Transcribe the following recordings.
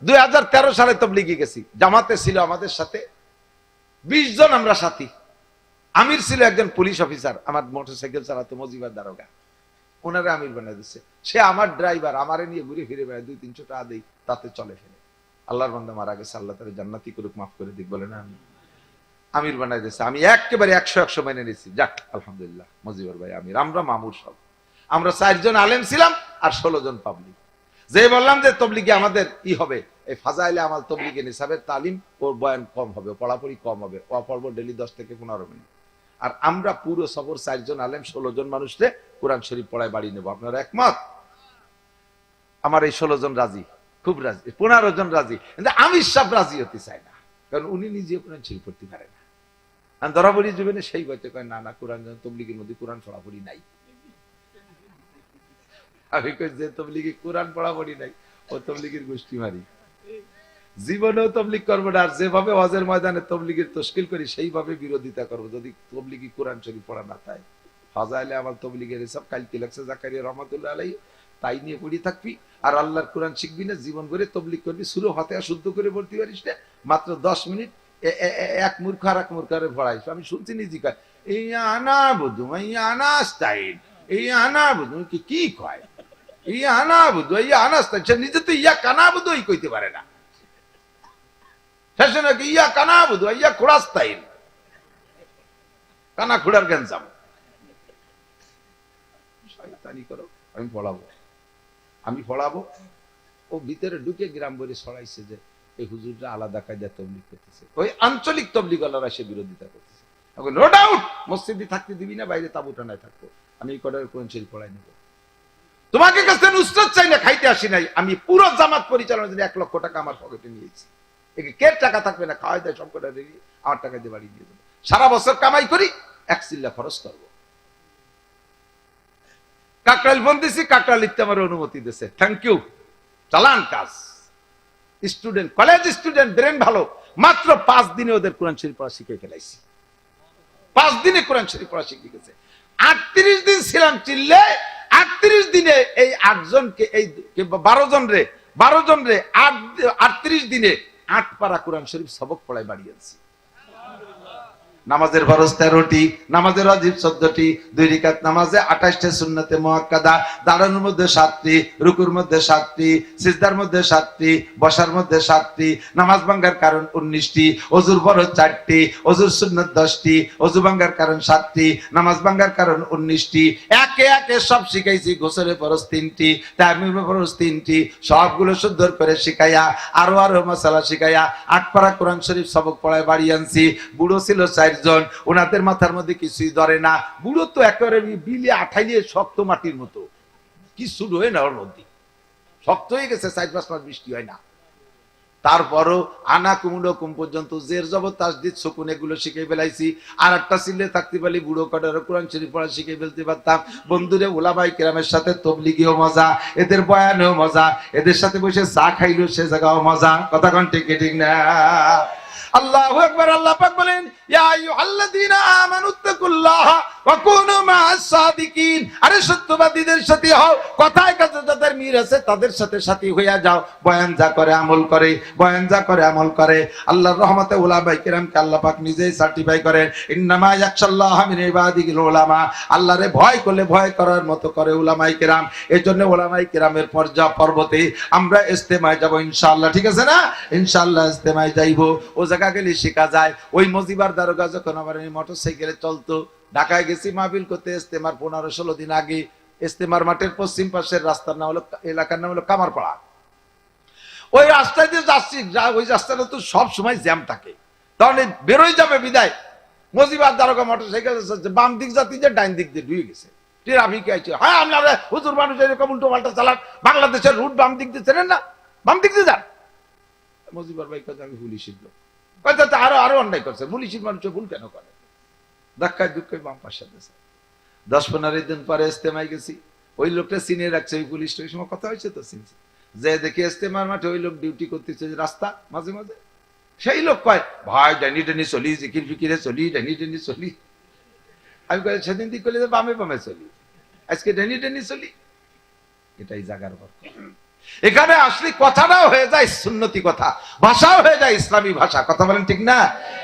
2013 সালে তবলিগে গেছি, জামাতে ছিল আমাদের সাথে 20 জন আমরা সাথী। আমির ছিল একজন পুলিশ অফিসার, আমার মোটরসাইকেল চালাতো, মজিবার দারোগা, ওনারে আমির বানাই দিচ্ছে। সে আমার ড্রাইভার, আমারে নিয়ে ঘুরে ফিরে বেড়ায়, 200-300 টাকা দেই, তাতে চলে ফেলে। আল্লাহর বান্দা মারা গেছে, আল্লাহ তাআলা জান্নাতি করুক, মাফ করে দিক, বলে না আমি আমির বানাই দিচ্ছে। আমি একেবারে 100 মেনে নিয়েছি, যাক আলহামদুলিল্লাহ, মজিবর ভাই আমির, আমরা মামুর সব। আমরা 4 জন আলেম ছিলাম আর 16 জন পাবলিক। যে বললাম যে তবলিগে আমাদের হবে, এই ফাজাইলে আমাল তবলিগে নিসাবের তালিম, ওর বয়ান কম হবে, পড়াপড়ি কম হবে, ও পড়বো ডেলি 10 থেকে 15 মিনিট। আর আমরা পুরো সফর 4 জন আলেম 16 জন মানুষকে কোরআন শরীফ পড়ায় বাড়ি নেবো। আপনারা একমত? আমার এই 16 জন রাজি, খুব রাজি, 15 জন রাজি, কিন্তু আমি সব রাজি হতে চাই না, কারণ উনি নিজে কোরআন শরীফ পড়তে পারে না। আর ধরাবড়ি জীবনে সেই বইতে কয় না না, কোরআন তবলিগের মধ্যে কোরআন পড়াপড়ি নাই। আমি কই যে তবলিগে কোরআন পড়াপড়ি নাই, ও তবলিগের গোষ্ঠী মারি, জীবনেও তবলিগ করবো না। আর যেভাবে ওয়াজের ময়দানে তবলিগের তশকিল করি, সেইভাবে বিরোধিতা করবো যদি তবলিগি কোরআন শরীফ পড়া না তাই। ফাজাইলে আমার তবলিগের সব কালকে লাগছে জাকারিয়া রহমাতুল্লাহ আলাইহি, তাই নিয়ে পড়ি থাকবি। আর আল্লাহর কোরআন শিখবি না, জীবন ভরে তবলিগ করবি, সূরা ফাতিহা শুদ্ধ করে বলতে পারিস না, মাত্র 10 মিনিট এক মূর্খ আর এক মূর্খরে পড়াইছ। আমি শুনছি নিজে কয় এই আনা বুধু, এই আনা স্টাইল, এই আনা বুধু কি কয়, এই আনা বুধু, এই আনা স্টাইল। সে নিজে তো ইয়া কানা বুধুই কইতে পারে না, শেষে নাকি ইয়া কানা বুধু, ইয়া খোড়া স্টাইল, কানা খোড়ার গ্যাঞ্জাম। শয়তানি করো, আমি পড়াবো। ও ভিতরে ঢুকে গ্রাম বলে ছড়াইছে যে এই হুজুররা আলাদা কায়দা তবলিগ করতেছে, ওই আঞ্চলিক তবলিগওয়ালারা সে বিরোধিতা করতেছে। নো ডাউট মসজিদে থাকতে দিবি না, বাইরে তাবু টানায় থাকবো, আমি এই কটার কোরআন শরীফ পড়াই নেব। তোমাকে কাছে নুসরত চাই না, খাইতে আসি নাই, আমি পুরো জামাত পরিচালনার জন্য 1 লক্ষ টাকা আমার পকেটে নিয়েছি। কে টাকা থাকবে না, খাওয়াই দেয় সব কটা রেডি, আমার টাকা দিয়ে বাড়ি দিয়ে দেবো। সারা বছর কামাই করি, 1 চিল্লা খরচ করবো। কাকরাইল ফোন দিছি, কাকরাইল লিখতে আমার অনুমতি দিয়েছে, থ্যাংক ইউ, চালান কাজ। স্টুডেন্ট, কলেজ স্টুডেন্ট, ব্রেন ভালো, মাত্র 5 দিনে ওদের কোরআন শরীফ পড়া শিখে ফেলাইছি। 5 দিনে কোরআন শরীফ পড়া শিখে গেছে। 38 দিন ছিলাম চিল্লে, 38 দিনে এই 8 জনকে, এই 12 জন রে 38 দিনে 8 পারা কোরআন শরীফ সবক পড়ায় বাড়িয়েছি। নামাজের ফরজ 13টি, নামাজের ওয়াজিব 14টি, 2 রাকাত নামাজে 28টা সুন্নতে মুআক্কাদা, দাঁড়ানোর মধ্যে 7টি, রুকুর মধ্যে 7টি, সিজদার মধ্যে 7টি, বসার মধ্যে 7টি, নামাজ ভাঙার কারণ 19টি, ওযুর ফরজ 4টি, ওযুর সুন্নাত 10টি, ওযু ভাঙার কারণ 7টি, নামাজ ভাঙার কারণ 19টি, একে একে সব শিখাইছি। গোসলের ফরজ 3টি, তায়াম্মুমের ফরজ 3টি, সবগুলো সুন্দর করে শিখাইয়া আরো মাসালা শিখাইয়া 8 পারা কোরআন শরীফ সবক পড়ায় বাড়ি আনছি। বুড়ো ছিল 4 জন, ওনাদের মাথার মধ্যে কিছুই ধরে না। বুড়ো তো একেবারে বিলে আঠাইলে শক্ত মাটির মতো, কিছু রয়ে না, ওর মধ্যে শক্ত হয়ে গেছে, 4-5 মাস বৃষ্টি হয় না। তারপরও আনা কুমুনো কুম পর্যন্ত জের জবর তাসদিদ সুকুন এগুলো শিখে ফেলাইছি। আর একটা সিলে থাকতে পারলে বুড়ো কটার কোরআন শরীফ পড়া শিখে ফেলতে পারতাম। বন্ধুরে ওলামাই কেরামের সাথে তবলিগিও মজা, এদের বয়ানেও মজা, এদের সাথে বসে চা খাইলো সে জায়গাও মজা। কথা কোন ঠিক ঠিক না? আল্লাহু আকবার। আল্লাহ পাক বলেন ইয়া আইয়ুহাল্লাযীনা আমানুত্তাকুল্লাহা ওয়া কুনু মা'আস সাদিকিন। আরে সত্যবাদীদের সাথে হও, কথায় কাজে যাদের মিল আছে তাদের সাথে সাথী হইয়া যাও। বয়ান যা করে আমল করে, বয়ান যা করে আমল করে। আল্লাহর রহমতে উলামায়ে কিরামকে আল্লাহ পাক নিজেই সার্টিফাই করেন, ইন্নামা ইয়াখশাল্লাহা মিন ইবাদিহিল উলামা। আল্লাহরে ভয় করলে ভয় করার মতো করে উলামায়ে কিরাম। এজন্য উলামায়ে কিরামের পর্বতে আমরা ইস্তেমায় যাব ইনশাআল্লাহ, ঠিক আছে না? ইনশাআল্লাহ ইস্তেমায় যাইবো। ও জায়গা গেলে শেখা যায়। ওই মজিবার দারোগা যখন আমার মোটরসাইকেলে চলতো, ঢাকায় গেছি মাহফিল করতে, ইস্তেমার 15-16 দিন আগে। ইস্তেমার মাঠের পশ্চিম পাশের রাস্তার নাম হলো, এলাকার নাম হলো কামারপাড়া। ওই রাস্তায় দিয়ে যাচ্ছি, ওই রাস্তাটা তো সব সময় জ্যাম থাকে, তাহলে বেরোয় যাবে বিদায়। মজিবার দারোগা মোটরসাইকেল বাম দিক যাত্রী যে ডাইন দিক দিয়ে ঢুকে গেছে, ট্রাফিক আছে। হ্যাঁ আপনারা হুজুর মানুষ এরকম উল্টো পাল্টা চালান, বাংলাদেশের রুট বাম দিক দিয়ে চেনেন না, বাম দিক দিয়ে যান। মজিবার ভাই কাছে আমি পুলিশের লোক, আরো অন্যায় করছে, পুলিশের মানুষ ভুল কেন করে? ধাক্কায় দুঃখায় বাম পাশে দিয়েছে। 10-15 দিন পরে ইস্তেমায় গেছি, ওই লোকটা চিনে রাখছে, ওই পুলিশটা ওই সময় কথা হয়েছে তো চিনছে, যে দেখে ইস্তেমার মাঠে ওই লোক ডিউটি করতেছে রাস্তা মাঝে মাঝে। সেই লোক কয় ভাই ডাইনি ডাইনি চলি, জিকির ফিকিরে চলি, ডাইনি ডাইনি চলি। আমি কই সেদিন দিক করলে বামে বামে চলি, আজকে ডাইনি ডাইনি চলি। এটাই জাগার বরকত। এখানে আসলে কথাটাও হয়ে যায় সুন্নতি কথা, ভাষাও হয়ে যায় ইসলামী ভাষা। কথা বলেন ঠিক না?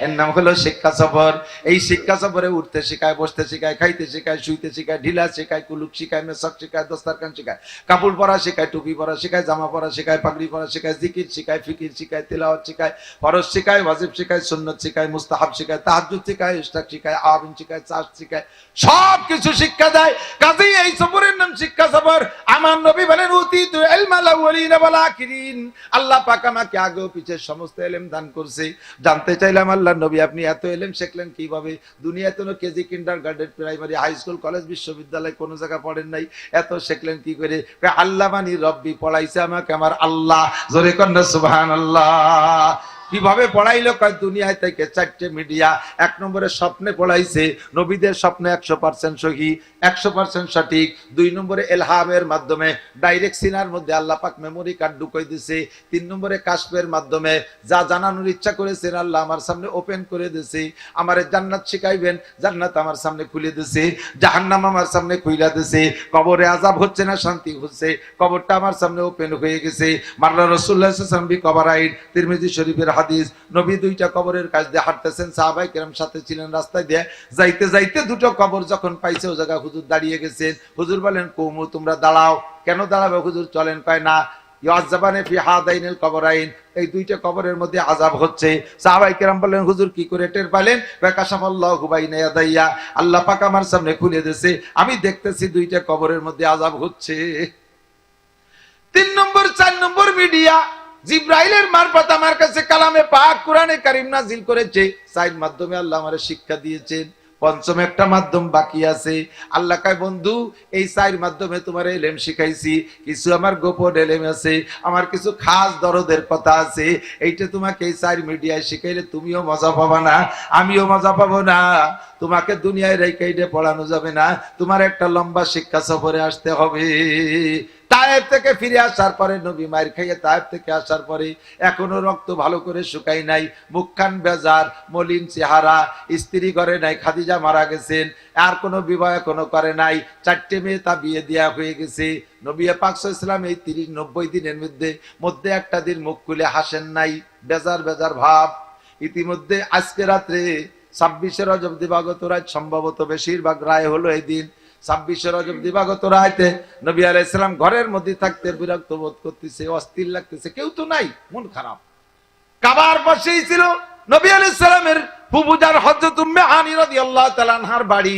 এর নাম হলো শিক্ষা সফর। এই শিক্ষা সফরে উঠতে শেখায়, বসতে শেখায়, খাইতে শেখায়, শুইতে শেখায়, ঢিলা শেখায়, কুলুক শেখায়, মেসাক শেখায়, দস্তারখান শেখায়, কাপড় পরা শেখায়, টুপি পরা শেখায়, জামা পরা শেখায়, পাগড়ি পরা শেখায়, জিকির শেখায়, ফিকির শেখায়, তেলাওয়াত শেখায়, ফরজ শেখায়, ওয়াজিব শেখায়, সুন্নত শেখায়, মুস্তাহাব শেখায়, তাহাজ্জুদ শেখায়, ইশরাক শেখায়, আমিন শেখায়, চাষ শেখায়, সব কিছু শিক্ষা দেয়। কাজেই এই সফরের নাম শিক্ষা সফর। আমার নবী বলেন উতিতু ইলমাল আউয়ালিন ওয়াল আখিরিন, আল্লাহ পাক আমাকে আগে ও পিছে সমস্ত ইলম দান করছে। জানতে চাইলাম আল্লাহর নবী আপনি এত ইলম শিখলেন কিভাবে? দুনিয়াতে কোনো KG, kindergarten, primary, high school, college, বিশ্ববিদ্যালয় কোনো জায়গা পড়েন নাই, এত শিখলেন কি করে? আল্লাহ মানি রব্বি, পড়াইছে আমাকে আমার আল্লাহ। জোরে কন্যা সুবহানাল্লাহ। কিভাবে পড়াইলো? কয় দুনিয়ায় থেকে 4টে মিডিয়া। 1 নম্বরে স্বপ্নে পড়াইছে, নবীদের স্বপ্ন 100% সহি, 100% সঠিক। 2 নম্বরে এলহামের মাধ্যমে ডাইরেক্ট সিনার মধ্যে আল্লাহ পাক মেমোরি কার্ড ঢুকাই দিছে। 3 নম্বরে কাশফের মাধ্যমে যা জানানোর ইচ্ছা করেছেন আল্লাহ আমার সামনে ওপেন করে দিছে। আমারে জান্নাত শিখাইবেন, জান্নাত আমার সামনে খুলে দিছে, জাহান্নাম আমার সামনে খুইলা দিছে। কবরে আযাব হচ্ছে না শান্তি হচ্ছে, কবরটা আমার সামনে ওপেন হয়ে গেছে। মারলা রাসূলুল্লাহ সাল্লাল্লাহু আলাইহি ওয়াসাল্লাম বি কবরাইন, তিরমিজি শরীফের হাদিস। নবী 2টা কবরের কাছ দিয়ে হাঁটতেছেন, সাহাবায়ে কেরাম সাথে ছিলেন রাস্তায় দিয়ে। যাইতে যাইতে 2টো কবর যখন পাইছে ও জায়গা হুজুর দাঁড়িয়ে গেছেন। হুজুর বলেন কওমু তোমরা দাঁড়াও। কেন দাঁড়াবে হুজুর? চলেন। কয় না, ইয়াযাবানে ফি হাদাইনিল কবরাইন, এই 2টা কবরের মধ্যে আযাব হচ্ছে। সাহাবায়ে কেরাম বললেন হুজুর কি করে টের পাইলেন? ওয়া কাশাফাল্লাহু বাইনা ইয়াদাইয়া, আল্লাহ পাক আমার সামনে খুলে দিয়েছে, আমি দেখতেছি 2টা কবরের মধ্যে আযাব হচ্ছে। 3 নম্বর 4 নম্বর মিডিয়া জিব্রাইলের মারফত আমার কাছে কালামে পাক কোরআনে কারীম নাজিল করেছে। 4 মাধ্যমে আল্লাহ আমারে শিক্ষা দিয়েছেন। 5ম একটা মাধ্যম বাকি আছে। আল্লাহ কয় বন্ধু এই 4 মাধ্যমে তোমার ইলম শিখাইছি, কিছু আমার গোপন ইলম আছে, আমার কিছু খাস দরদের কথা আছে। এইটা তোমাকে এই 4 মিডিয়ায় শিখাইলে তুমিও মজা পাবা না, আমিও মজা পাবো না। তোমাকে দুনিয়ায় রেখে এটা পড়ানো যাবে না, তোমার একটা লম্বা শিক্ষা সফরে আসতে হবে। তায়েফ থেকে ফিরে আসার পরে নবী মায়ের খাইয়ে তায়েফ থেকে আসার পরে এখনো রক্ত ভালো করে শুকাই নাই, মুখখান বেজার, মলিন চেহারা, স্ত্রী ঘরে নাই, খাদিজা মারা গেছেন, আর কোনো বিবাহ এখনো করে নাই, 4টে মেয়ে তা বিয়ে দেয়া হয়ে গেছে। নবী পাক সাল্লাল্লাহু আলাইহি ওয়াসাল্লাম এই 30-90 দিনের মধ্যে একটা দিন মুখ খুলে হাসেন নাই, বেজার বেজার ভাব। ইতিমধ্যে আজকে রাত্রে 26শে রজব দিবাগত রাত, সম্ভবত বেশিরভাগ রায় হলো এই দিন 26শে রজব দিবাগত রাতে নবী আলাইহিস সালাম ঘরের মধ্যে থাকতে বিরক্ত বোধ করতেছে, অস্থির লাগতেছে, কেউ তো নাই, মন খারাপ। কাবার পাশেই ছিল নবী আলাইহিস সালামের ফুফুজার হযরত উম্মে হানি রাদিয়াল্লাহু তাআলা আনহার বাড়ি।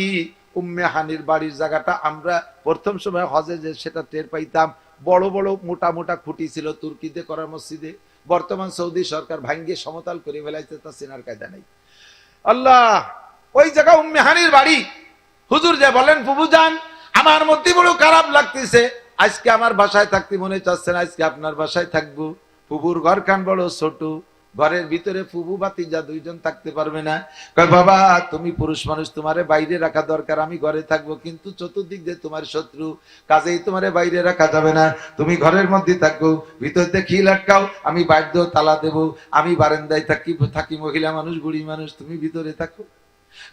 উম্মে হানির বাড়ির জায়গাটা আমরা প্রথম সময় হজে যে সেটা টের পাইতাম, বড় বড় মোটা মোটা খুঁটি ছিল তুর্কিতে করা মসজিদে। বর্তমান সৌদি সরকার ভাঙ্গে সমতল করে ফেলাইছে, তা চেনার কায়দা নাই। আল্লাহ, ওই জায়গা উম্মে হানির বাড়ি। হুজুর যে বলেন ফুফুজান আমার মধ্যে বড় খারাপ লাগতেছে, আজকে আমার বাসায় থাকতে মনে চাচ্ছে না, আজকে আপনার বাসায় থাকবো। ফুফুর ঘরখান বড় ছোট, ঘরের ভিতরে ফুফু ভাতিজা 2জন থাকতে পারবে না। কয় বাবা তুমি পুরুষ মানুষ, তোমারে বাইরে রাখা দরকার, আমি ঘরে থাকবো, কিন্তু চতুর্দিক দিয়ে তোমার শত্রু, কাজেই তোমারে বাইরে রাখা যাবে না, তুমি ঘরের মধ্যে থাকো, ভিতর দিয়ে খিল আটকাও, আমি বাইরে দিয়ে তালা দেবো, আমি বারান্দায় থাকি মহিলা মানুষ, বুড়ি মানুষ, তুমি ভিতরে থাকো।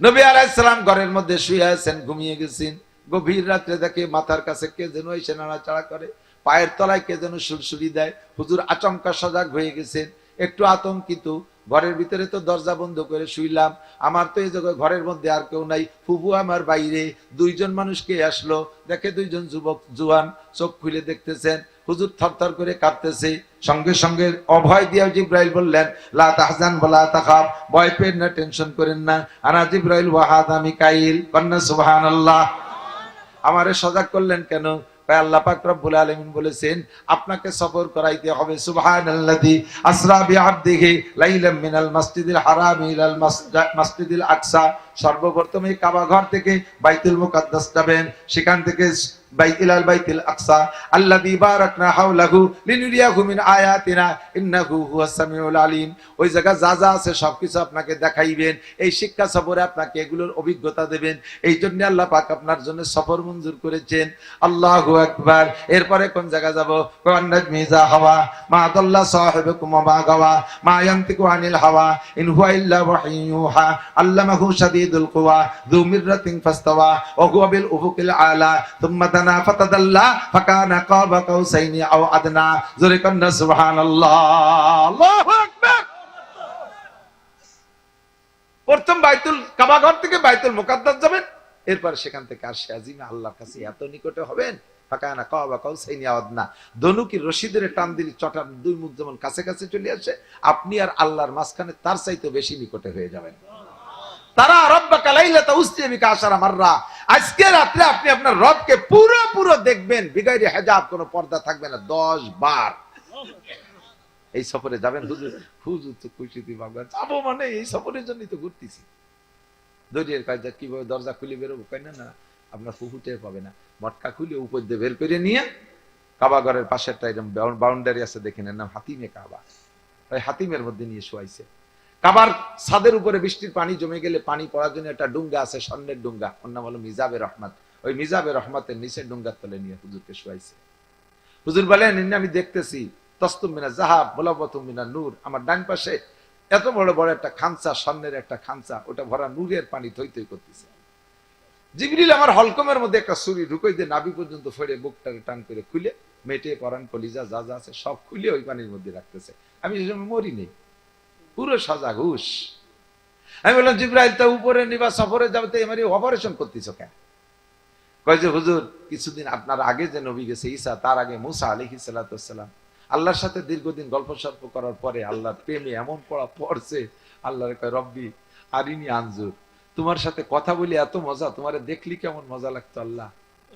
নবী আলাইহিস সালাম ঘরের মধ্যে শুয়ে আছেন, ঘুমিয়ে গেছেন। গভীর রাত্রে দেখে মাথার কাছে কে যেন এসে নাড়াচাড়া করে, পায়ের তলায় কে যেন সুরসুরি দেয়। হুজুর আচমকা সজাগ হয়ে গেছেন, একটু আতঙ্কিত। ঘরের ভিতরে তো দরজা বন্ধ করে শুইলাম, আমার তো এই জায়গায় ঘরের মধ্যে আর কেউ নাই, ফুফু আমার বাইরে। 2জন মানুষকে আসলো, দেখে 2জন যুবক জোয়ান, চোখ খুলে দেখতেছেন হুজুর থরথর করে কাঁপতেছে। সঙ্গে সঙ্গে অভয় দিয়া জিব্রাইল বললেন লা তাহজান ওয়ালা তাখাফ, ভয় পেন না, টেনশন করেন না, আনা জিব্রাইল ওয়া হাযা মিকাইল, কন্না সুবহানাল্লাহ। আমারে সজাগ করলেন কেন? আল্লাহ পাক রব্বুল আলামিন বলেছেন আপনাকে সফর করাইতে হবে। সুবহানাল্লাযী আসরা বিআবদিহি লাইলাম মিনাল মাসজিদিল হারাম ইলাল মাসজিদিল আকসা। সর্বপ্রথমে কাবা ঘর থেকে বাইতুল মুকাদ্দাস যাবেন, সেখান থেকে বাইতুল বাইতুল আকসা আল্লাযী বারাকনা হাওলাহু লিনুরিয়াহু মিন আয়াতিনা ইন্নাহু হুয়াস সামিউল আলিম। ওই জায়গা যা যা আছে সবকিছু আপনাকে দেখাইবেন, এই শিক্ষা সফরে আপনাকে এগুলোর অভিজ্ঞতা দেবেন। এই জন্য আল্লাহ পাক আপনার জন্য সফর মঞ্জুর করেছেন। আল্লাহু আকবার। এরপরে কোন জায়গা যাব? কোয়ান্নাজ মিজা হাওয়া মা দাল্লা সাহিবুকুম মা গাওয়া মা ইয়ান্তিকু আনিল হাওয়া ইন হুয়া ইল্লা ওয়াহিয়ুহা আল্লামাহু শাদীদ শাদীদুল কুওয়া যু মিররাতিন ফাস্তাওয়া ওয়া হুয়া বিল উফুকিল আলা থুম্মা দানা ফাতাদাল্লা ফাকানা কাবা কাউসাইনি আও আদনা। জোরে কন্না সুবহানাল্লাহ। আল্লাহু আকবার। প্রথম বাইতুল কাবা ঘর থেকে বাইতুল মুকাদ্দাস যাবেন, এরপর সেখান থেকে আরশে আজিমে আল্লাহর কাছে এত নিকটে হবেন, ফাকানা কাবা কাউসাইনি আও আদনা। দনুকি রশিদের টান দিলে চটার দুই মুখ যেমন কাছে কাছে চলে আসে, আপনি আর আল্লাহর মাঝখানে তার চাইতে বেশি নিকটে হয়ে যাবেন। তারা রব্বাকা লাইলাতা উসরিয়া বিকা আশারা মাররা। আজকে রাতে আপনি আপনার রবকে পুরো দেখবেন, বিগাইরে হিজাব, কোনো পর্দা থাকবে না, 10 বার। এই সফরে যাবেন হুজুর? হুজুর তো খুশিতে বাবা যাবো, মানে এই সফরের জন্যই তো ঘুরতেছি। দড়ির কাজে কিভাবে দরজা খুলে বেরোবো, কই না আপনার ফুফুটে পাবে না, মটকা খুলে উপর দিয়ে বের করে নিয়ে কাবা ঘরের পাশে একটা এরকম বাউন্ডারি আছে, দেখেন, এর নাম হাতিমে কাবা। ওই হাতিমের মধ্যে নিয়ে শোয়াইছে। কাবার ছাদের উপরে বৃষ্টির পানি জমে গেলে পানি পড়ার জন্য একটা ডুঙ্গা আছে, স্বর্ণের ডুঙ্গা, ওর নাম হলো মিজাবে রহমত। ওই মিজাবে রহমতের নিচের ডুঙ্গার তলে নিয়ে হুজুরকে শোয়াইছে। হুজুর বলেন, আমি দেখতেছি তস্তুম মিনা যাহাব মুলাওয়াতুম মিনা নূর, আমার ডান পাশে এত বড় বড় একটা খানচা, স্বর্ণের একটা খানচা, ওটা ভরা নূরের পানি থই থই করতেছে। জিবরিল আমার হলকমের মধ্যে একটা ছুরি ঢুকাই দিয়ে নাভি পর্যন্ত ফেড়ে বুকটাকে টান করে খুলে মেটে পরান কলিজা যা যা আছে সব খুলে ওই পানির মধ্যে রাখতেছে। আমি সে সময় মরি নেই, পুরো সজাগ হুশ। আমি বললাম, জিবরাইল তো উপরে নিবা সফরে যাবে, তো এমারি অপারেশন করতেছ কেন? কয় যে হুজুর, কিছুদিন আপনার আগে যে নবী গেছে ঈসা, তার আগে মুসা আলাইহিস সালাতু ওয়াস সালাম, আল্লাহর সাথে দীর্ঘদিন গল্প সল্প করার পরে আল্লাহর প্রেমে এমন পড়ছে, আল্লাহর কয় রব্বি আরিনি আনজুর, তোমার সাথে কথা বলি এত মজা, তোমারে দেখলি কেমন মজা লাগতো, আল্লাহ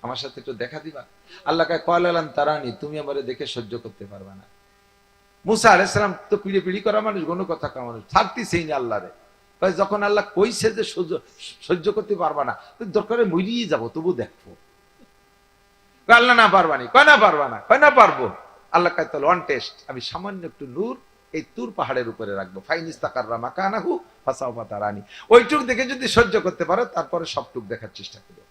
আমার সাথে একটু দেখা দিবা। আল্লাহ কয় কয়লালান তারানি, তুমি আমারে দেখে সহ্য করতে পারবা না। মুসা আলাইহিস সালাম তো পিড়ি করা মানুষ, কোনো কথা কা মানুষ, ছাড়তেছেই না আল্লাহরে। যখন আল্লাহ কইছে যে সহ্য করতে পারবা না, দরকারে মরিয়ে যাবো, তবু দেখবো। আল্লাহ না পারবানি, কয় না পারবা না, কয় না পারবো। আল্লাহ কয় তাহলে ওয়ান টেস্ট, আমি সামান্য একটু নূর এই তুর পাহাড়ের উপরে রাখবো, ফাইনিস্তাকাররা মাকানাহু ফাসাওফা তারানি, ওইটুক দেখে যদি সহ্য করতে পারো, তারপরে সবটুক দেখার চেষ্টা করো।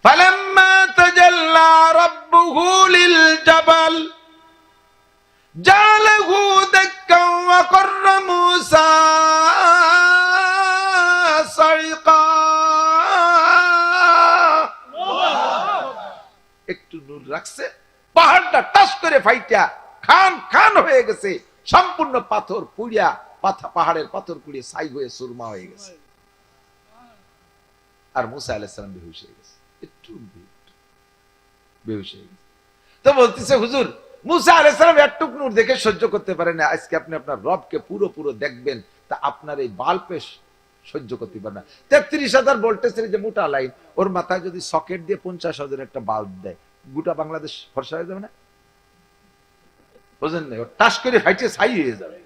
ফালাম্মা তাজাল্লা রাব্বুহু লিল জাবাল জালাহু দাক্কান ওয়া কাররা মূসা সাইকা। একটু নূর রাখছে, পাহাড়টা টাচ করে ফাইটা খান খান হয়ে গেছে, সম্পূর্ণ পাথর পুড়িয়া, পাহাড়ের পাথর পুড়িয়ে ছাই হয়ে সুরমা হয়ে গেছে। আর মুসা আলাইহিস সালাম বেহুশ হয়ে গেছে, একটু বেহুশ হয়ে গেছে। তো বলতেছে, হুজুর মুসা আলাইহিস সালাম একটু নূর দেখে সহ্য করতে পারে না, আজকে আপনি আপনার রবকে পুরো দেখবেন, তা আপনার এই বাল্বে সহ্য করতে পারে না। 33,000 ভোল্টেজের যে মোটা লাইন, ওর মাথায় যদি সকেট দিয়ে 50,000 একটা বাল্ব দেয়, গোটা বাংলাদেশ ফর্সা হয়ে যাবে না? বুঝেন না? টাস করে ফাইটে ছাই হয়ে যাবে।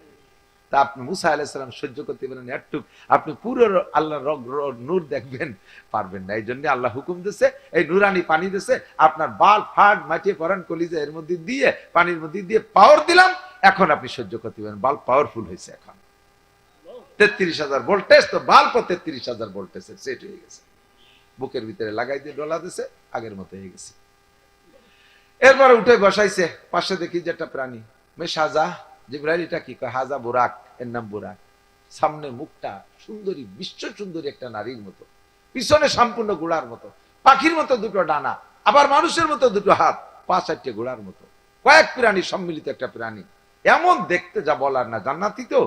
তা আপনি মুসা আলাইহিস সালাম সহ্য করতে পারেন একটু, আপনি পুরো আল্লাহর নূর দেখবেন পারবেন না। এই জন্য আল্লাহ হুকুম দিয়েছে, এই নুরানি পানি দিয়েছে, আপনার বাল ফাট মাটিয়ে পরান কলিজা এর মধ্যে দিয়ে, পানির মধ্যে দিয়ে পাওয়ার দিলাম, এখন আপনি সহ্য করতে পারেন। বাল্ব পাওয়ারফুল হয়েছে, এখন 33,000 ভোল্টেজ, তো বাল্ব 33,000 ভোল্টেজের সেট হয়ে গেছে, বুকের ভিতরে লাগাই দিয়ে ডলা দিছে, আগের মতো হয়ে গেছে। এরপরে উঠে বসাইছে, পাশে দেখি যে একটা প্রাণী, মেশাজা। জিবরাইল, এটা কি? হাজা বুরাক, এর নাম বুরাক। সামনে মুখটা সুন্দরী, বিশ্ব সুন্দরী একটা নারীর মতো, পিছনে সম্পূর্ণ ঘোড়ার মতো, পাখির মতো দুটো ডানা, আবার মানুষের মতো দুটো হাত, 5-8টে ঘোড়ার মতো, কয়েক প্রাণী সম্মিলিত একটা প্রাণী, এমন দেখতে যা বলার না। জান্নাতি তো।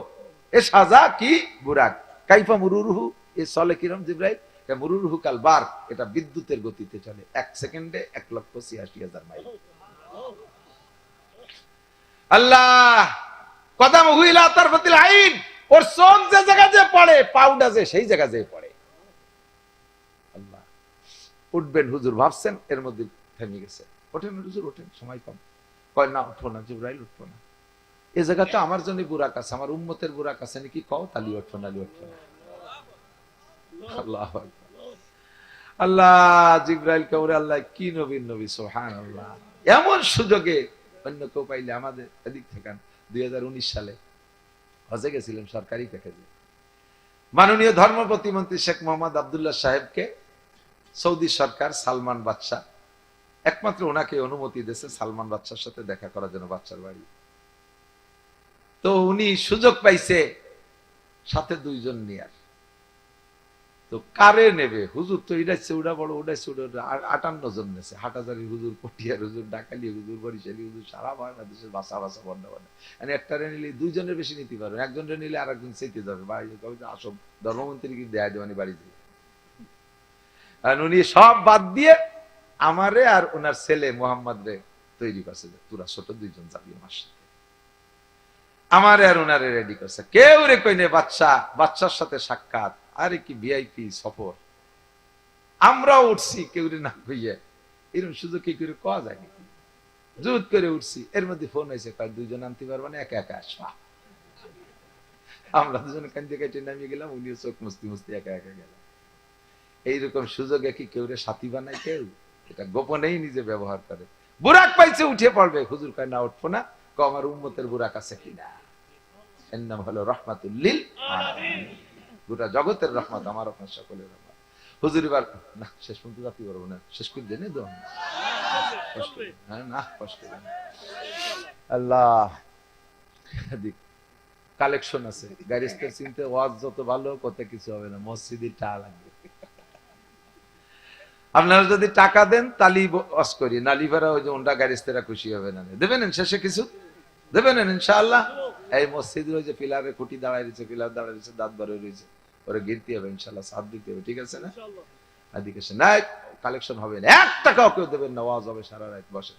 এ সাজা কি বুরাক, কাইফা মুরুরুহু, এ চলে কিরম জিবরাইল? মুরুরুহু কাল বার, এটা বিদ্যুতের গতিতে চলে, 1 সেকেন্ডে 1,86,000 মাইল। আল্লাহ কদম হুইলা তারফাতিল আইন, ওর চোখ যে জায়গা যে পড়ে, পাউডা যে সেই জায়গা যে পড়ে। আল্লাহ উঠবেন হুজুর ভাবছেন, এর মধ্যে থেমে গেছে। ওঠেন হুজুর, ওঠেন, সময় কম। কয় না, উঠবো না জিবরাইল, উঠবো না। এই জায়গাটা আমার জন্য বুরাক আছে, আমার উম্মতের বুরাক আছে নাকি, কও, তালি উঠবো না, উঠবো না। আল্লাহু আকবার। আল্লাহ জিবরাইল কওরে, আল্লাহ কি নবীর নবী, সুবহানাল্লাহ। এমন সুযোগে অন্য কেউ পাইলে, আমাদের এদিক থেকে 2019 সালে হজে গেছিলাম সরকারি প্যাকেজে, মাননীয় ধর্ম প্রতিমন্ত্রী শেখ মোহাম্মদ আব্দুল্লাহ সাহেবকে সৌদি সরকার, সালমান বাদশাহ একমাত্র ওনাকে অনুমতি দিয়েছে সালমান বাদশার সাথে দেখা করার জন্য, বাদশার বাড়ি। তো উনি সুযোগ পাইছে সাথে 2 জন নিয়ার, তো কারে নেবে? হুজুর তো ইডাচ্ছে উড়া বড়, উড়াচ্ছে উড়া, 58 জন নেছে। হাটাজারি হুজুর, পটিয়ার হুজুর, ডাকালি হুজুর, বরিশালী হুজুর, সারা বাংলাদেশের বাসা বাসা বন্যা বন্যা। একটারে নিলে 2 জনের বেশি নিতে পারবেন, একজনের নিলে আর একজন চাইতে যাবে বাড়ি, আসব ধর্মমন্ত্রী কি দেয়া দেওয়ানি বাড়িতে। আর উনি সব বাদ দিয়ে আমারে আর ওনার ছেলে মোহাম্মদ রে তৈরি করছে, তোরা ছোট 2 জন যাবি আমার সাথে। আমারে আর ওনারে রেডি করছে, কেউ রে কইনে বাচ্চার সাথে সাক্ষাৎ, আরে কি ভিআইপি সফর। আমরাও উঠছি কেউ রে না কইয়া, এরকম সুযোগ কি করে পাওয়া যায় নাকি? জুত করে উঠছি, এর মধ্যে ফোন হয়েছে, কয় 2 জন আনতে পারবা না, একা একা আসবা। আমরা 2 জন কান্দে কাটে নামিয়ে গেলাম, উনিও চোখ মুস্তি মুস্তি একা একা গেলাম। এইরকম সুযোগে কি কেউ রে সাথী বানায়? কেউ এটা গোপনেই নিজে ব্যবহার করে। বুরাক পাইছে, উঠে পড়বে। হুজুর কয় না, উঠবো না। আমার উম্মতের বুরাক আছে কিনা? এর নাম হলো রহমাতুল লিল আলামিন, গোটা জগতের রহমত, আমার আপনার সকলের রহমত। হুজুর এবার না, শেষ পর্যন্ত যাতে পারবো না, শেষ করে দেন তো। হ্যাঁ না, কষ্ট আল্লাহ কালেকশন আছে। গাড়িস্তের চিনতে ওয়াজ যত ভালো, কত কিছু হবে না, মসজিদে টাকা লাগবে। আপনারা যদি টাকা দেন তালি ওয়াজ করি, নালি ভাড়া ওই যে ওন্ডা গাড়িস্তেরা খুশি হবে না। দেবেন শেষে কিছু দেবেন ইনশাআল্লাহ। এই মসজিদের ওই যে পিলারে খুঁটি দাঁড়ায় রয়েছে, পিলার দাঁড়ায় রয়েছে, দাঁত বাড়ে রয়েছে, ওরা গিনতে হবে ইনশাআল্লাহ, সাথ দিতে হবে, ঠিক আছে না? এদিকে না কালেকশন হবে না, 1 টাকাও কেউ দেবেন না, ওয়াজ হবে সারা রাত বসে।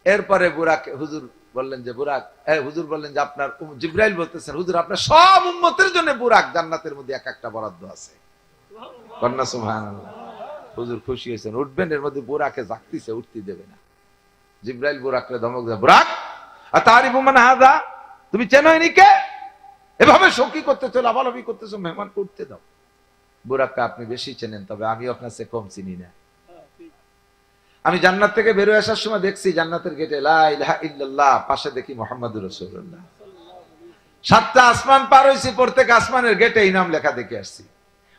এরপরে বুরাক হুজুর বললেন যে বুরাক, হুজুর বললেন যে আপনার জিবরাইল বলতেছেন হুজুর আপনার সব উম্মতের জন্য বুরাক জান্নাতের মধ্যে এক একটা বরাদ্দ আছে। কন্যা সুবহানাল্লাহ। হুজুর খুশি হয়েছেন, উঠবেন, এর মধ্যে বুরাকে জাগতিছে, উঠতে দেবে না। জিবরাইল বুরাককে ধমক দেয়, বুরাক আতারিফু মান হাযা, তুমি চেনো ইনি কে? এভাবে শোকি করতেছো, লাফালাফি করতেছো, মেহমানকে উঠতে দাও। বুরাককে আপনি বেশি চেনেন, তবে আমি আপনার চেয়ে কম চিনি না। আমি জান্নাত থেকে বের হয়ে আসার সময় দেখছি জান্নাতের গেটে লা ইলাহা ইল্লাল্লাহ, পাশে দেখি মুহাম্মাদুর রাসূলুল্লাহ। 7টা আসমান পার হইছি, প্রত্যেক আসমানের গেটে এই নাম লেখা দেখে আসছি।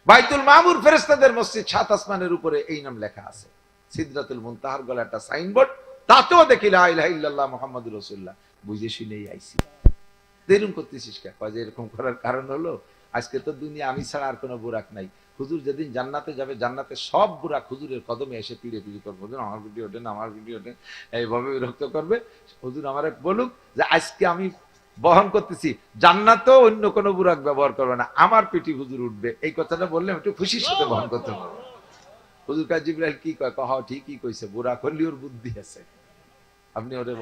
বাইতুল মামুর ফেরেশতাদের মসজিদ, 7 আসমানের উপরে এই নাম লেখা আছে। সিদরাতুল মুনতাহার গলা একটা সাইনবোর্ড, তাতেও দেখি লা ইলাহা ইল্লাল্লাহ মুহাম্মাদুর রাসূলুল্লাহ। বুঝে শুনেই আইছি। এরকম করতেছিস কে? কয় যে এরকম করার কারণ হলো আজকে তো দুনিয়া আমি ছাড়া আর কোনো বুরাক নাই। হুজুর যেদিন জান্নাতে যাবে, জান্নাতে সব বুরাক হুজুরের কদমে এসে পিড়ে পিড়ি করবে, হুজুর আমার ভিডিও দেন, আমার ভিডিও দেন, এইভাবে বিরক্ত করবে। হুজুর আমারে বলুক যে আজকে আমি বহন করতেছি, জান্নাতেও অন্য কোনো বুরাক ব্যবহার করবে না, আমার পিঠি হুজুর উঠবে। এই কথাটা বললে একটু খুশির সাথে বহন করতে হবে। হুজুর কাজী জিবরাইল কি কয়? কহ ঠিকই কইছে, বুরাক হলি ওর বুদ্ধি আছে। আপনি ওরে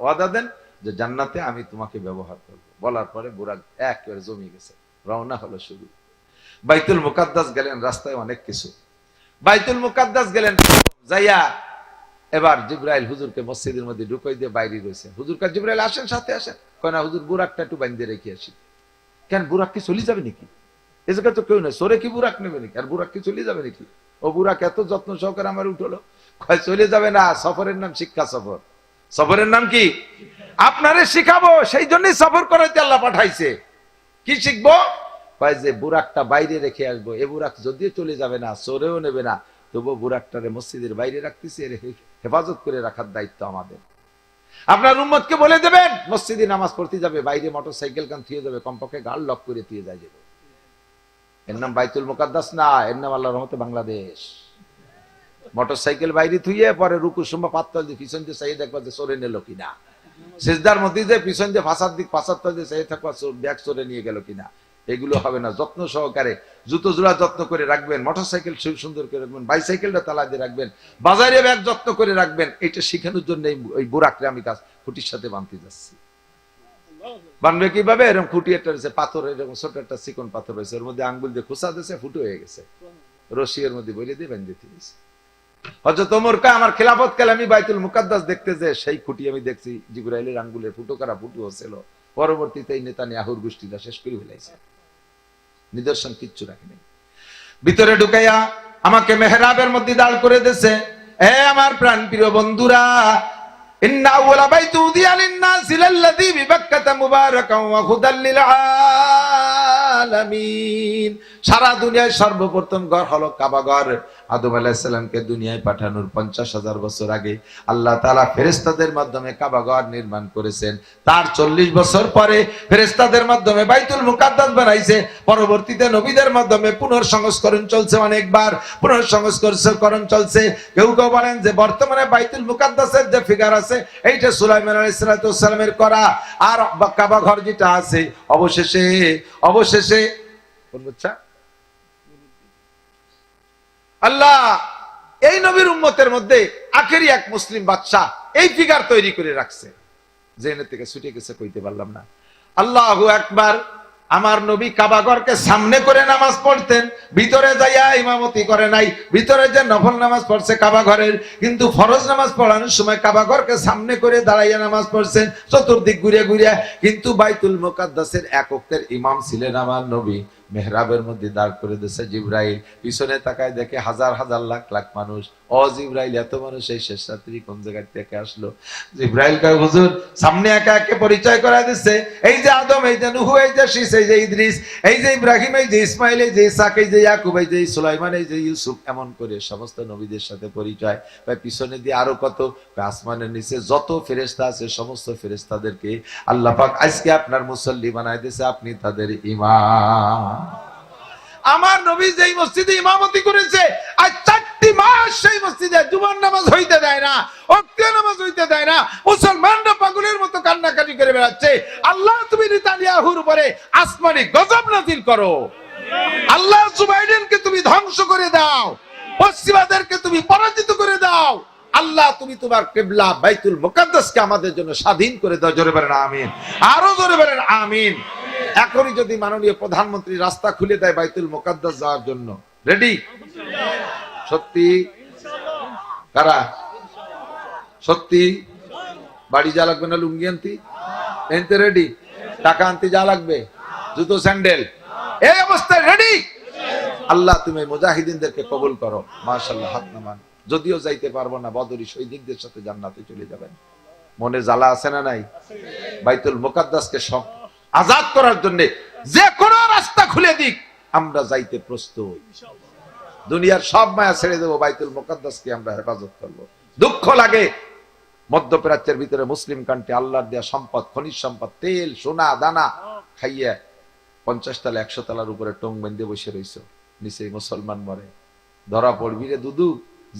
ওয়াদা দেন যে জান্নাতে আমি তোমাকে ব্যবহার করব। বলার পরে বুরাক একেবারে জমি গেছে, রওনা হলো শুরু। বাইতুল মুকাদ্দাস গেলেন, রাস্তায় অনেক কিছু। বাইতুল মুকাদ্দাস গেলেন, যাইয়া এবার জিবরাইল হুজুরকে মসজিদের মধ্যে ঢুকাই দিয়ে বাইরে রয়েছে। হুজুর কাছে জিবরাইল আসেন, সাথে আসেন। কয় না হুজুর, বুরাকটা একটু বাইন্ধে রেখে আসি। কেন, বুরাক কি চলে যাবে নাকি? এ জায়গায় তো কেউ নেই, সরে কি বুরাক নেবে নাকি? আর বুরাক কি চলে যাবে নাকি? ও বুরাক এত যত্ন সহকারে আমার উঠলো। কয় চলে যাবে না, সফরের নাম শিক্ষা সফর। সফরের নাম কি? আপনারে শিখাবো, সেই জন্যই সফর করাইতে আল্লাহ পাঠাইছে। কি শিখবো? কয় যে বুরাকটা বাইরে রেখে আসবো। এ বুরাক যদিও চলে যাবে না, চোরেও নেবে না, তবুও বুরাকটারে মসজিদের বাইরে রাখতেছে, এর হেফাজত করে রাখার দায়িত্ব আমাদের। আপনার উম্মতকে বলে দেবেন মসজিদে নামাজ পড়তে যাবে, বাইরে মোটর সাইকেল কান থুয়ে যাবে, কমপক্ষে গাড় লক করে থুয়ে যায় যাবে। এর নাম বাইতুল মুকাদ্দাস না, এর নাম আল্লাহর রহমতে বাংলাদেশ। মোটর সাইকেল বাইরে থুইয়ে পরে রুকু সুম্মা পাত্তল দিয়ে পিছন দিয়ে চাইয়ে দেখবা যে চোরে নিল কিনা, সিজদার মধ্যে যে পিছন দিয়ে ফাঁসার দিক পাঁচাত্তর দিয়ে চাইয়ে থাকবা ব্যাগ চোরে নিয়ে গেল কিনা। এগুলো হবে না। যত্ন সহকারে জুতো জোড়া যত্ন করে রাখবেন, মোটর সাইকেল সুন্দর করে রাখবেন, বাইসাইকেলটা তালা দিয়ে রাখবেন, বাজারে ব্যাগ যত্ন করে রাখবেন। এটা শিখানোর জন্য ওই বুরাকরে আমি কাজ খুঁটির সাথে বাঁধতে যাচ্ছি। বানবে কিভাবে? এরকম খুঁটি একটা রয়েছে, পাথর, এরকম ছোট একটা চিকন পাথর রয়েছে, ওর মধ্যে আঙ্গুল দিয়ে খোঁচা দিয়েছে, ফুটো হয়ে গেছে, রশি এর মধ্যে বলে দিয়ে বেঁধে দিয়েছে। হযরত ওমর কা আমার খেলাফত কালে আমি বাইতুল মুকাদ্দাস দেখতে যে সেই খুঁটি আমি দেখছি জিবরাইলের আঙ্গুলের ফুটো করা ফুটো ছিল। পরবর্তীতে এই নেতানিয়াহুর গোষ্ঠীটা শেষ করে ফেলাইছে, নিদর্শন কিচ্ছু রাখেনি। ভিতরে ঢুকাইয়া আমাকে মেহরাবের মধ্যে দাঁড় করে দিয়েছে। হে আমার প্রাণ প্রিয় বন্ধুরা, ইন্না আউওয়ালা বাইতু উদিয়া লিন-নাসি লাল্লাযী বিবাক্কাতা মুবারাকান ওয়া হুদাল লিল আলামিন। সারা দুনিয়ায় সর্বপ্রথম ঘর হলো কাবা ঘর। আদম আলাইহিস সালামকে দুনিয়ায় পাঠানোর 50,000 বছর আগে আল্লাহ তাআলা ফেরেশতাদের মাধ্যমে কাবা ঘর নির্মাণ করেছেন। তার 40 বছর পরে ফেরেশতাদের মাধ্যমে বাইতুল মুকাদ্দাস বানাইছে। পরবর্তীতে নবীদের মাধ্যমে পুনর্সংস্করণ চলছে, অনেকবার পুনর্সংস্করণ চলছে। কেউ কেউ বলেন যে বর্তমানে বাইতুল মুকাদ্দাসের যে ফিগার আছে এইটা সুলাইমান আলাইহিস সালামের করা, আর কাবা ঘর যেটা আছে অবশেষে কোন বাচ্চা আল্লাহ এই নবীর উম্মতের মধ্যে আখেরি এক মুসলিম বাদশা এই ফিগার তৈরি করে রাখছে। জেনে থেকে ছুটে গেছে, কইতে পারলাম না। আল্লাহু আকবার। আমার নবী কাবাঘরকে সামনে করে নামাজ পড়তেন, ভিতরে যাইয়া ইমামতি করে নাই। ভিতরে যে নফল নামাজ পড়ছে কাবাঘরের, কিন্তু ফরজ নামাজ পড়ানোর সময় কাবাঘরকে সামনে করে দাঁড়াইয়া নামাজ পড়ছেন, চতুর্দিক ঘুরে ঘুরে। কিন্তু বাইতুল মুকাদ্দাসের এক ওয়াক্তের ইমাম ছিলেন আমার নবী। মেহরাবের মধ্যে দাঁড় করে দিয়েছে জিবরাইল, পিছনে তাকায় দেখে হাজার হাজার লাখ লাখ মানুষ। ও জিবরাইল, এত মানুষ এই শেষ রাত্রি কোন জায়গা থেকে আসলো? জিবরাইল কয়, হুজুর সামনে একে একে পরিচয় করায় দিচ্ছে। এই যে আদম, এই যে নূহ, এই যে শীস, এই যে ইদ্রিস, এই যে ইব্রাহিম, এই যে ইসমাইল, এই যে ইসাক, এই যে ইয়াকুব, এই যে সুলাইমান, এই যে ইউসুফ, এমন করে সমস্ত নবীদের সাথে পরিচয়। পিছনে দিয়ে আরো কত, আসমানের নিচে যত ফেরেশতা আছে সমস্ত ফেরেশতাদেরকে আল্লাহ পাক আজকে আপনার মুসল্লি বানায় দিয়েছে, আপনি তাদের ইমাম। আমার নবী যেই মসজিদে ইমামতি করেছে আজ 4টি মাস সেই মসজিদে জুমার নামাজ হইতে দেয় না, ওয়াক্তের নামাজ হইতে দেয় না। মুসলমানরা পাগলের মতো কান্নাকাটি করে বেড়াচ্ছে। আল্লাহ তুমি নেতানিয়াহুর উপরে আসমানি গজব নাযিল করো। আল্লাহ জো বাইডেনকে তুমি ধ্বংস করে দাও, পশ্চিমাদেরকে তুমি পরাজিত করে দাও। আল্লাহ তুমি তোমার কিবলা বাইতুল মুকাদ্দাসকে আমাদের জন্য স্বাধীন করে দাও। জোরে বলেন আমিন, আরো জোরে বলেন আমিন। এখনই যদি মাননীয় প্রধানমন্ত্রী রাস্তা খুলে দেয় বাইতুল মুকাদ্দাস যাওয়ার জন্য, রেডি? সত্যি? কারা সত্যি? বাড়ি যা লাগবে না লুঙ্গি আনতি এনতে রেডি? টাকা আনতে যা লাগবে, জুতো স্যান্ডেল, এই অবস্থায় রেডি? আল্লাহ তুমি মুজাহিদিনদেরকে কবুল করো। মাশাআল্লাহ, হাত নামান। যদিও যাইতে পারবো না, বদরি শহীদদের সাথে জান্নাতে চলে যাবেন। মনে জ্বালা আছে না নাই? বাইতুল মুকাদ্দাসকে সব আজাদ করার জন্য যে কোনো রাস্তা খুলে দিক, আমরা যাইতে প্রস্তুত। দুনিয়ার সব মায়া ছেড়ে দেবো, বাইতুল মুকাদ্দাসকে আমরা হেফাজত করবো। দুঃখ লাগে মধ্যপ্রাচ্যের ভিতরে মুসলিম কান্ট্রি আল্লাহর দেয়া সম্পদ, খনিজ সম্পদ, তেল, সোনা দানা খাইয়া 50 তলা 100 তলার উপরে টং বেঁধে বসে রইছ, নিচে মুসলমান মরে। ধরা পড়বি রে দুদু,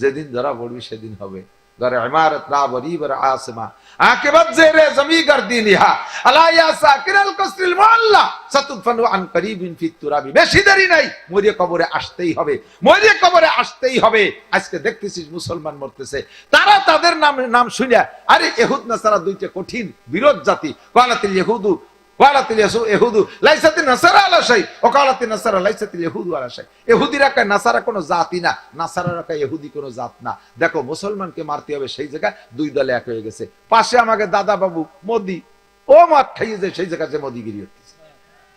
যেদিন ধরা পড়বি সেদিন হবে। ঘরে ইমারত না বরিবর আসমা আকিবাত জেরে জমি গর্দিনিহা আলা ইয়া সাকিরাল কসরিল মুআল্লা সাতুদফানু আন করিবিন ফিত তুরাবি। বেশি দেরি নাই, মরিয়ে কবরে আসতেই হবে, মরিয়ে কবরে আসতেই হবে। আজকে দেখতেছিস মুসলমান মরতেছে, তারা তাদের নাম শুনিয়া, আরে ইহুদ নাসারা দুইটা কঠিন বিরোধ জাতি। ক্বালাতিল ইহুদু ক্বালাতিল ইহুদু লাইসাতিন নাসারা আলা শাই ওয়া ক্বালাতিন নাসারা লাইসাতিল ইহুদু আলা শাই। ইহুদিরা কয় নাসারা কোনো জাতি না, নাসারারা কয় ইহুদি কোনো জাত না। দেখো মুসলমানকে মারতে হবে, সেই জায়গায় দুই দলে এক হয়ে গেছে। পাশে আমাকে দাদা বাবু মোদি, ও মার খাইয়ে যায় সেই জায়গায় যে মোদিগিরি হচ্ছে,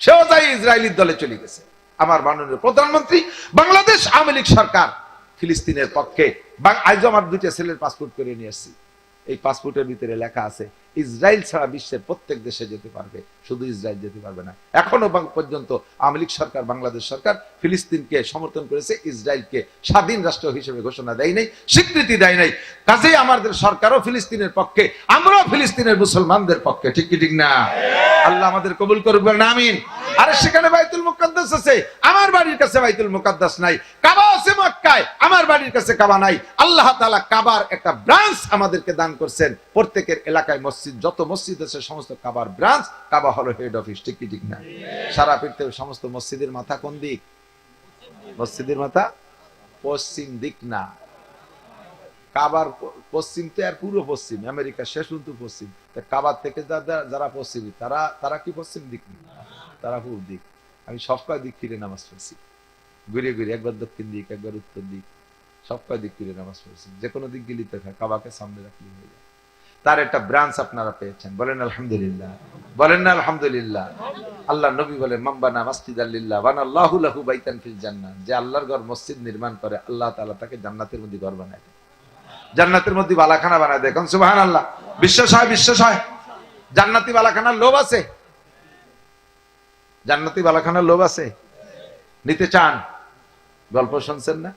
সেও যাই ইসরায়েলির দলে চলে গেছে। আমার মাননীয় প্রধানমন্ত্রী, বাংলাদেশ আওয়ামী লীগ সরকার ফিলিস্তিনের পক্ষে। আজ আমার 2টা ছেলের পাসপোর্ট করে নিয়ে আসছি। এই পাসপোর্টের ভিতরে লেখা আছে ইসরায়েল ছাড়া বিশ্বের প্রত্যেক দেশে যেতে পারবে, শুধু ইসরায়েল যেতে পারবে না। এখনো পর্যন্ত আওয়ামী লীগ সরকার, বাংলাদেশ সরকার ফিলিস্তিনকে সমর্থন করেছে, ইসরায়েলকে স্বাধীন রাষ্ট্র হিসেবে ঘোষণা দেয় নাই, স্বীকৃতি দেয় নাই। কাজেই আমাদের সরকারও ফিলিস্তিনের পক্ষে, আমরাও ফিলিস্তিনের মুসলমানদের পক্ষে। ঠিক কি ঠিক না? আল্লাহ আমাদের কবুল করবেন, আমিন। আরে সেখানে বাইতুল মুকাদ্দাস আছে, আমার বাড়ির কাছে বাইতুল মুকাদ্দাস নাই। কাবা আছে মক্কায়, আমার বাড়ির কাছে কাবা নাই। আল্লাহ তাআলা কাবার একটা ব্রাঞ্চ আমাদেরকে দান করছেন। প্রত্যেকের এলাকায় মসজিদ, যত মসজিদ আছে সমস্ত কাবার ব্রাঞ্চ, কাবা হলো হেড অফিস। ঠিক কি ঠিক না? সারা পৃথিবীর সমস্ত মসজিদের মাথা কোন দিক? মসজিদের মাথা পশ্চিম দিক না, কাবার পশ্চিম তো আর পুরো পশ্চিম, আমেরিকা শেষ কিন্তু পশ্চিম। কাবার থেকে যারা পশ্চিমী তারা কি পশ্চিম দিক না, তারা পূর্ব দিক। আমি সব কয় দিক ফিরে নামাজ পড়ছি, ঘুরে ঘুরে, একবার দক্ষিণ দিক, একবার উত্তর দিক, সব কয় দিক ফিরে নামাজ পড়ছি। যে কোনো দিক গেলি তো কাবাকে সামনে রাখলে হয়ে যায়। তার একটা ব্রাঞ্চ আপনারা পেয়েছেন, বলেন আলহামদুলিল্লাহ, বলেন না আলহামদুলিল্লাহ। আল্লাহ নবী বলেন মাম্বানা মাসজিদাল লিল্লাহ বানাল্লাহু লাহু বাইতান ফিল জান্নাহ। যে আল্লাহর ঘর মসজিদ নির্মাণ করে, আল্লাহ তাআলা তাকে জান্নাতের মধ্যে ঘর বানায় দেয়, জান্নাতের মধ্যে বালাখানা বানায় দেয়। কোন সুবহানাল্লাহ। বিশ্বাস হয়? বিশ্বাস হয়? জান্নাতি বালাখানার লোভ আছে? জান্নাতি বালাখানার লোভ আছে? নিতে চান? গল্প শুনছেন না?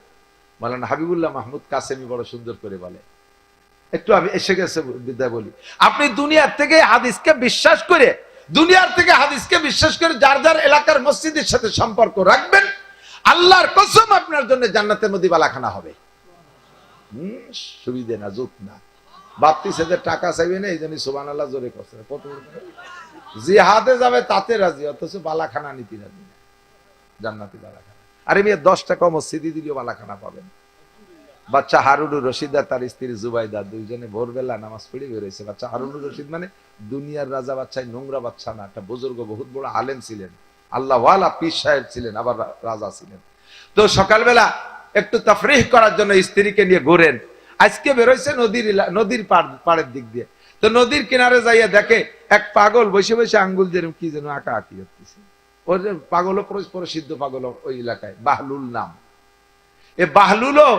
মাওলানা হাবিবুল্লাহ মাহমুদ কাসেমি বড় সুন্দর করে বলে, একটু আমি এসে গেছে বিদ্যা বলি, আপনি দুনিয়ার থেকে হাদিসকে বিশ্বাস করে, দুনিয়ার থেকে হাদিসকে বিশ্বাস করে যার যার এলাকার মসজিদের সাথে সম্পর্ক রাখবেন, আল্লাহর কসম আপনার জন্য জান্নাতের মধ্যে বালাখানা হবে। সুবিধে না, জোত না, বাপ্তি সেদের টাকা চাইবে না, এই জন্য সুবহানাল্লাহ জোরে করছে, জিহাদে যাবে তাতে রাজি, অথচ বালাখানা নীতি রাজি না, জান্নাতি বালাখানা। আরে মেয়ে 10 টাকা মসজিদে দিলেও বালাখানা পাবেন। বাচ্চা হারুনুর রশিদ আর তার স্ত্রী জুবাইদা দুইজনে ভোরবেলা নামাজ পড়ে বেরোয়েছে। বাচ্চা হারুনুর রশিদ মানে দুনিয়ার রাজা বাচ্চা, নোংরা বাচ্চা না, একটা বুজুর্গ, বহুত বড় আলেম ছিলেন, আল্লাহ ওয়ালা পীর সাহেব ছিলেন, আবার রাজা ছিলেন। তো সকালবেলা একটু তাফরিহ করার জন্য স্ত্রীকে নিয়ে ঘোরেন। আজকে বেরোইছে নদীর পাড়ের দিক দিয়ে। তো নদীর কিনারে যাইয়া দেখে এক পাগল বসে বসে আঙ্গুল যেরকম কি যেন আঁকা আঁকি করতেছে। ওর পাগল প্রসিদ্ধ পাগল ওই এলাকায়, বাহলুল নাম। এ বাহলুলও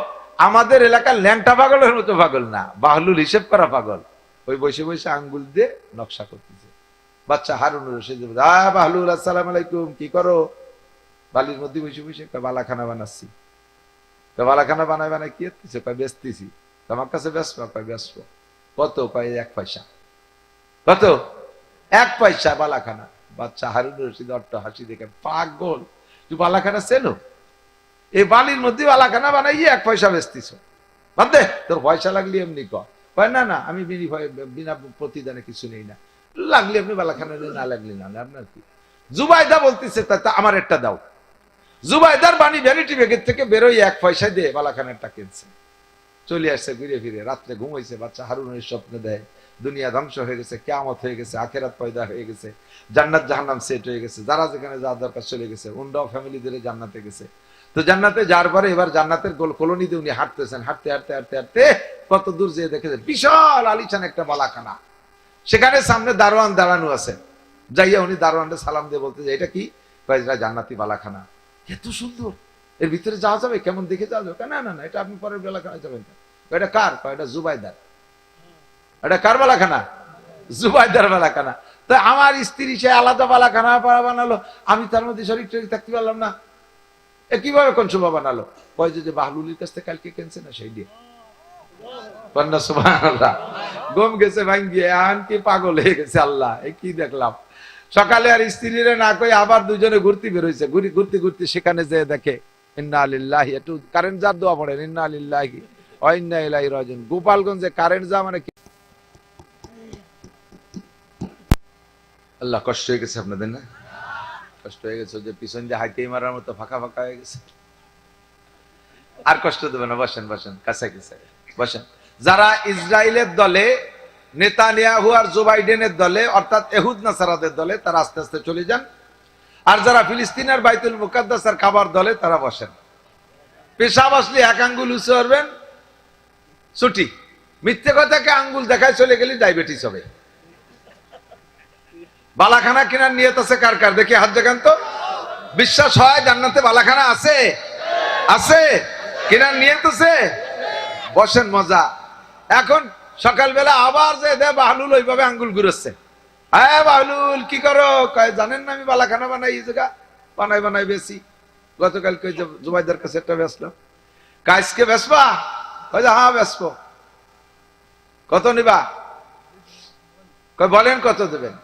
আমাদের এলাকার ল্যাংটা পাগলের মতো পাগল না, বাহলুল হিসেব করা পাগল। ওই বসে বসে আঙ্গুল দিয়ে নকশা করতেছে। বাচ্চা হারুনুর রশিদ, বাহলুল আসসালামু আলাইকুম, কি করো? বালির মধ্যে বসে বসে একটা বালাখানা বানাচ্ছি। বালাখানা বানায় বানায় কি করতেছে? বেচতেছি। তোমার কাছে বেচবো? বেচবো। কত? 1 পয়সা। কত? 1 পয়সা বালাখানা। বাচ্চা হারুনুর রশিদ অট্ট হাসি দেখে, পাগল, তুই বালাখানা চেনো? এই বালির মধ্যে বালাখানা বানাইয়ে 1 পয়সা বেচতিস? বাদ দে, তোর পয়সা লাগলি এমনি কয়। না না, আমি বিনা প্রতিদানে কিছু নেই না, লাগলি আপনি বালাখানা নেই, না লাগলি না, আপনার কি? জুবাইদা বলতেছে, তা আমার একটা দাও। জুবাইদার বাণী ভ্যানিটি ব্যাগের থেকে বেরোই 1 পয়সা দিয়ে বালাখানাটা কিনছে। চলে আসছে ঘুরে ফিরে, রাত্রে ঘুমাইছে। বাচ্চা হারুনের স্বপ্ন দেয় দুনিয়া ধ্বংস হয়ে গেছে, কিয়ামত হয়ে গেছে, আখেরাত পয়দা হয়ে গেছে, জান্নাত জাহান্নাম সেট হয়ে গেছে, যারা যেখানে যা দরকার চলে গেছে, উন্ডাও ফ্যামিলি ধরে জান্নাতে গেছে। তো জান্নাতে যাওয়ার পরে এবার জান্নাতের কলোনিতে উনি হাঁটতেছেন। হাঁটতে হাঁটতে হাঁটতে হাঁটতে কত দূর যেয়ে দেখেছে বিশাল আলিশান একটা বালাখানা। সেখানে সামনে দারোয়ান দাঁড়ানো আছে। যাইয়া উনি দারোয়ানকে সালাম দিয়ে বলতে যে, এটা কি? এটা জান্নাতি বালাখানা। এত সুন্দর, এর ভিতরে যাওয়া যাবে? কেমন দেখে যাওয়া যাবে? না না না, এটা আপনি পরের বালাখানায় যাবেন। এটা কার? এটা জুবাইদার। এটা কার বালাখানা? জুবাইদার বালাখানা। তো আমার স্ত্রী সে আলাদা বালাখানা বানালো, আমি তার মধ্যে শরীর টরীর থাকতে পারলাম না। কিভাবে কোন শোভা বানালো? কয় যে বাহলুলির কাছ থেকে কালকে কিনছে না, সেই দিয়ে। সুবহানাল্লাহ, গম গেছে ভাঙ্গিয়ে, এখন কি পাগল হয়ে গেছে। আল্লাহ, কি দেখলাম। সকালে আর স্ত্রীরে না কই আবার দুজনে ঘুরতে বেরোইছে। ঘুরতে ঘুরতে সেখানে যে দেখে, ইন্না লিল্লাহি, একটু কারেন্ট যার দোয়া পড়েন, ইন্না লিল্লাহি ওয়া ইন্না ইলাইহি রাজিউন। গোপালগঞ্জে কারেন্ট যা মানে কি, আল্লাহ, কষ্ট হয়ে গেছে আপনাদের না? কষ্ট হয়ে গেছে যে পিছন দিয়ে হাইতে মারার মতো ফাঁকা ফাঁকা হয়ে গেছে। আর কষ্ট দেবে না, বসেন বসেন, কাছে কাছে বসেন। যারা ইসরায়েলের দলে, নেতানিয়াহু আর জো বাইডেনের দলে, অর্থাৎ ইহুদ নাসারাদের দলে, তারা আস্তে আস্তে চলে যান। আর যারা ফিলিস্তিনের বাইতুল মুকাদ্দাস আর কাবার দলে, তারা বসেন। পেশাব আসলে 1 আঙ্গুল উঁচু করবেন, ছুটি। মিথ্যে কথাকে আঙ্গুল দেখায় চলে গেলে ডায়াবেটিস হবে। বালাখানা কেনার নিয়ত আছে কার কার? দেখি হাত দেখান তো। বিশ্বাস হয় জান্নাতে বালাখানা আছে? আছে? কেনার নিয়ত আছে? বসেন, মজা। এখন সকালবেলা আবার যে দে বাহলুল ওইভাবে আঙ্গুল ঘুরছে। হ্যাঁ বাহলুল, কি করো? কয়, জানেন না আমি বালাখানা বানাই, এই জায়গা বানাই বেশি। গতকালকে জুবাইদার কাছে একটা বেচলাম। কাজকে বেচবা? কয় যে হ্যাঁ বেচবো। কত নিবা? কয় বলেন কত দেবেন?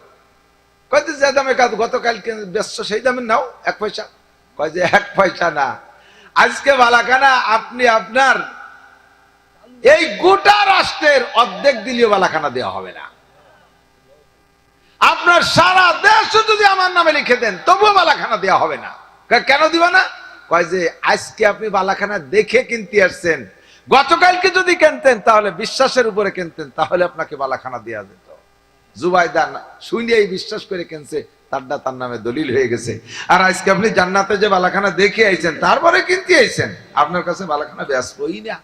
কয় যে দামে গতকালকে বেচছো সেই দামে নাও, 1 পয়সা। কয় যে 1 পয়সা না, আজকে বালাখানা আপনি আপনার এই গোটা রাষ্ট্রের অর্ধেক দিলেও বালাখানা দেওয়া হবে না। আপনার সারা দেশ যদি আমার নামে লিখে দেন তবুও বালাখানা দেওয়া হবে না। কেন দিবা না? কয় যে আজকে আপনি বালাখানা দেখে কিনতে আসছেন, গতকালকে যদি কিনতেন তাহলে বিশ্বাসের উপরে কিনতেন, তাহলে আপনাকে বালাখানা দেওয়া যেত। জুবাইদা শুনিয়েই বিশ্বাস করে কিনছে, তারটা তার নামে দলিল হয়ে গেছে। আর আজকে আপনি জান্নাতে যে বালাখানা দেখে আইছেন, তারপরে কিনতে আইছেন, আপনার কাছে বালাখানা বেচবই না।